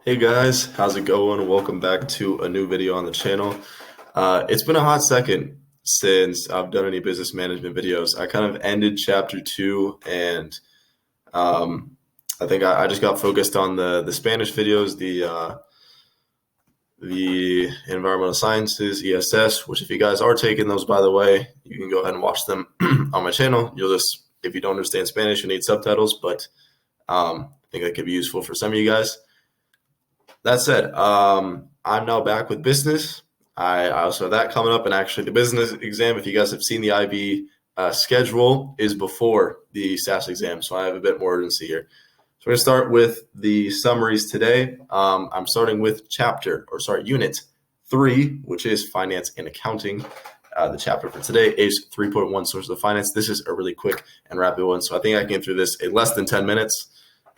Hey guys, how's it going? Welcome back to a new video on the channel. It's been a hot second since I've done any business management videos. I kind of ended chapter two, and I think I just got focused on the Spanish videos, the environmental sciences, ESS. Which, if you guys are taking those, by the way, you can go ahead and watch them on my channel. You'll just, if you don't understand Spanish, you need subtitles, but I think that could be useful for some of you guys. That said, I'm now back with business. I also have that coming up, and actually, the business exam, if you guys have seen the IB schedule, is before the SAS exam, so I have a bit more urgency here. So we're going to start with the summaries today. I'm starting with Unit 3, which is Finance and Accounting. The chapter for today is 3.1 Sources of Finance. This is a really quick and rapid one, so I think I can get through this in less than 10 minutes,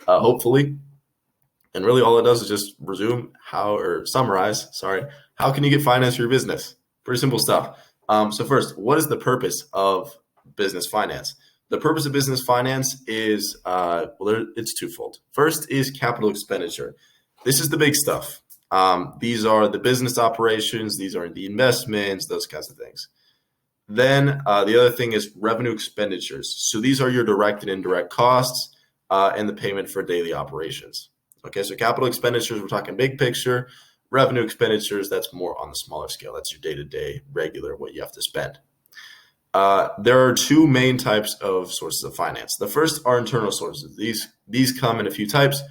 hopefully. And really all it does is just summarize, how can you get finance for your business? Pretty simple stuff. So first, what is the purpose of business finance? The purpose of business finance is, it's twofold. First is capital expenditure. This is the big stuff. These are the business operations. These are the investments, those kinds of things. Then the other thing is revenue expenditures. So these are your direct and indirect costs and the payment for daily operations. Okay, so capital expenditures, we're talking big picture. Revenue expenditures, that's more on the smaller scale. That's your day-to-day, regular, what you have to spend. There are two main types of sources of finance. The first are internal sources. These come in a few types.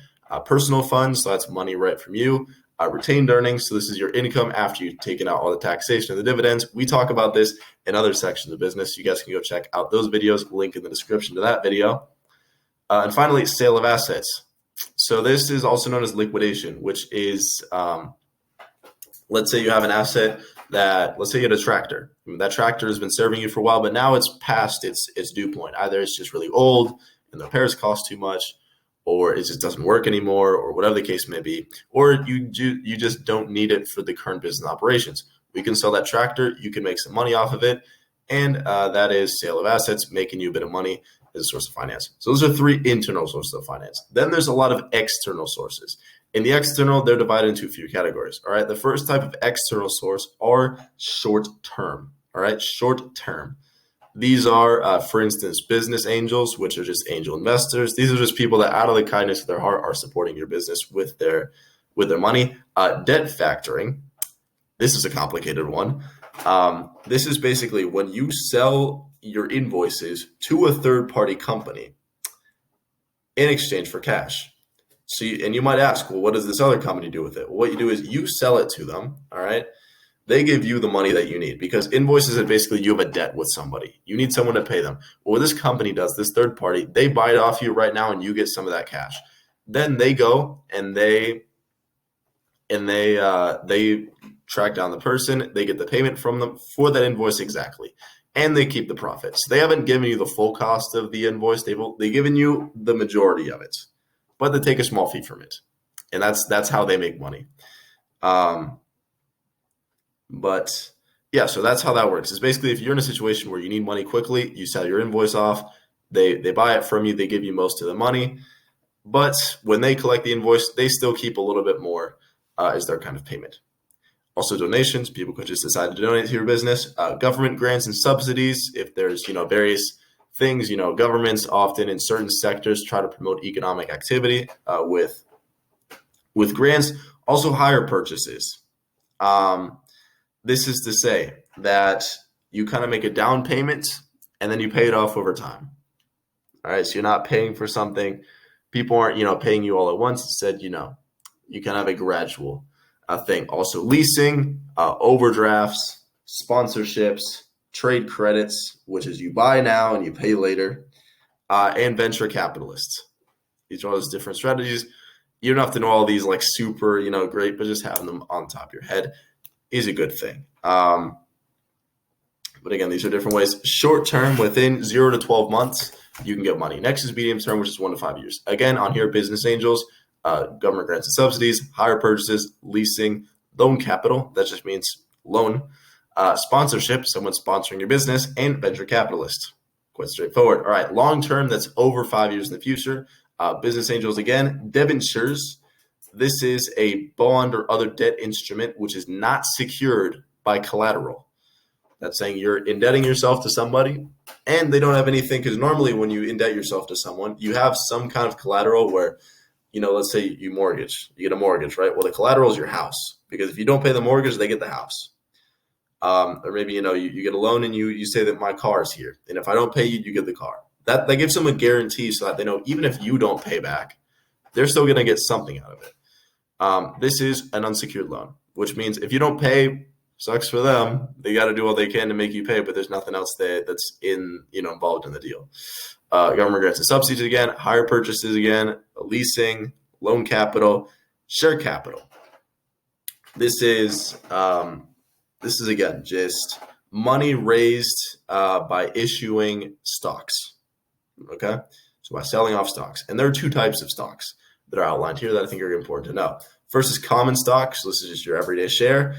Personal funds, so that's money right from you. Retained earnings, so this is your income after you've taken out all the taxation and the dividends. We talk about this in other sections of business. You guys can go check out those videos, link in the description to that video. And finally, sale of assets. So this is also known as liquidation, which is, let's say you have an asset let's say you had a tractor. That tractor has been serving you for a while, but now it's past its due point. Either it's just really old and the repairs cost too much, or it just doesn't work anymore, or whatever the case may be, or you just don't need it for the current business operations. We can sell that tractor, you can make some money off of it, and that is sale of assets, making you a bit of money as a source of finance. So those are three internal sources of finance. Then there's a lot of external sources. In the external, they're divided into a few categories. All right. The first type of external source are short term. All right. Short term. These are, for instance, business angels, which are just angel investors. These are just people that out of the kindness of their heart are supporting your business with their money. Debt factoring. This is a complicated one. This is basically when you sell your invoices to a third-party company in exchange for cash. So, and you might ask, well, what does this other company do with it? Well, what you do is you sell it to them, all right? They give you the money that you need, because invoices are basically you have a debt with somebody. You need someone to pay them. Well, what this company does, this third party, they buy it off you right now and you get some of that cash. Then they go and they track down the person, they get the payment from them for that invoice exactly, and they keep the profit. So they haven't given you the full cost of the invoice. They've given you the majority of it, but they take a small fee from it, and that's how they make money. But yeah, so that's how that works. It's basically if you're in a situation where you need money quickly, you sell your invoice off, they buy it from you, they give you most of the money, but when they collect the invoice, they still keep a little bit more as their kind of payment. Also donations, people could just decide to donate to your business. Government grants and subsidies, if there's, various things, governments often in certain sectors try to promote economic activity with grants. Also hire purchases. This is to say that you kind of make a down payment and then you pay it off over time. All right, so you're not paying for something. People aren't, paying you all at once. Instead, you can have a gradual thing. Also leasing, overdrafts, sponsorships, trade credits, which is you buy now and you pay later, and venture capitalists. These are all those different strategies. You don't have to know all these like super, great, but just having them on top of your head is a good thing. But again, these are different ways. Short term, within 0 to 12 months, you can get money. Next is medium term, which is 1 to 5 years. Again, on here, business angels, government grants and subsidies, hire purchases, leasing, loan capital, that just means loan, sponsorship, someone sponsoring your business, and venture capitalists. Quite straightforward. All right, long term, that's over 5 years in the future. Business angels, again, debentures. this is a bond or other debt instrument which is not secured by collateral. That's saying you're indebting yourself to somebody and they don't have anything, because normally when you indebt yourself to someone, you have some kind of collateral where, let's say you get a mortgage, right? Well, the collateral is your house, because if you don't pay the mortgage, they get the house. Or maybe, you get a loan and you say that my car is here, and if I don't pay you, you get the car. That gives them a guarantee so that they know even if you don't pay back, they're still going to get something out of it. This is an unsecured loan, which means if you don't pay, sucks for them. They got to do all they can to make you pay, but there's nothing else that's involved in the deal. Government grants and subsidies again, hire purchases again, leasing, loan capital, share capital. This is again just money raised by issuing stocks. Okay, so by selling off stocks, and there are two types of stocks that are outlined here that I think are important to know. First is common stock. So this is just your everyday share.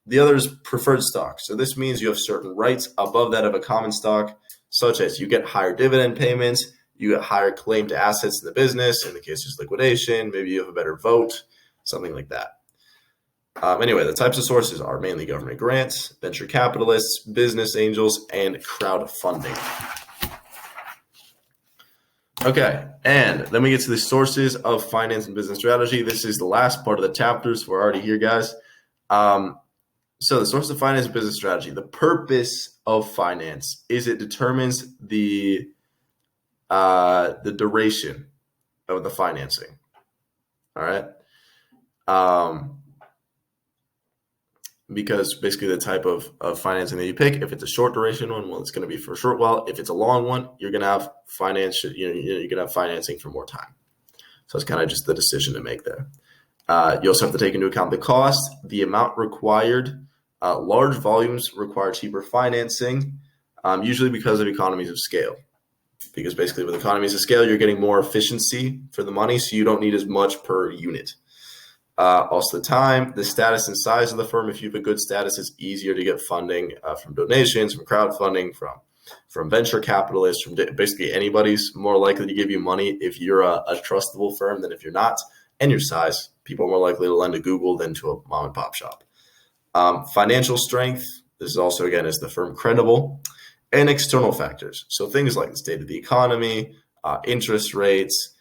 The other is preferred stock. So this means you have certain rights above that of a common stock, such as you get higher dividend payments, you get higher claim to assets in the business. In the case of liquidation, maybe you have a better vote, something like that. Anyway, the types of sources are mainly government grants, venture capitalists, business angels, and crowdfunding. Okay, and then we get to the sources of finance and business strategy. This is the last part of the chapters. We're already here, guys. So the source of finance and business strategy, the purpose of finance is it determines the duration of the financing. All right. Because basically the type of financing that you pick, if it's a short duration one, well, it's going to be for a short while. If it's a long one, you're going to have you're going to have financing for more time. So it's kind of just the decision to make there. You also have to take into account the cost, the amount required. Large volumes require cheaper financing, usually because of economies of scale. Because basically with economies of scale, you're getting more efficiency for the money, so you don't need as much per unit. Also the time, the status and size of the firm. If you have a good status, it's easier to get funding from donations, from crowdfunding, from venture capitalists, from basically anybody's more likely to give you money if you're a trustable firm than if you're not. And your size, people are more likely to lend to Google than to a mom and pop shop. Financial strength, this is also, again, is the firm credible? And external factors. So things like the state of the economy, interest rates,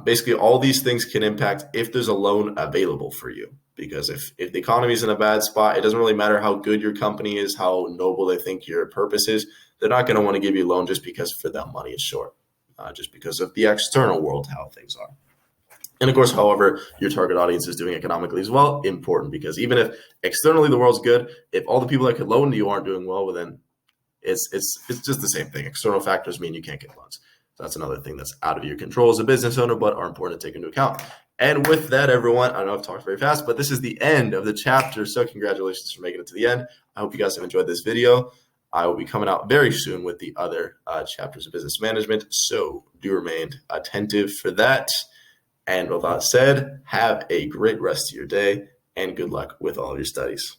basically all these things can impact if there's a loan available for you. Because if the economy is in a bad spot, it doesn't really matter how good your company is, how noble they think your purpose is. They're not going to want to give you a loan just because for them money is short, just because of the external world, how things are. And of course, however, your target audience is doing economically as well, important, because even if externally the world's good, if all the people that could loan to you aren't doing well, then it's just the same thing. External factors mean you can't get loans. So that's another thing that's out of your control as a business owner, but are important to take into account. And with that, everyone, I know I've talked very fast, but this is the end of the chapter. So congratulations for making it to the end. I hope you guys have enjoyed this video. I will be coming out very soon with the other chapters of business management. So do remain attentive for that. And with that said, have a great rest of your day and good luck with all of your studies.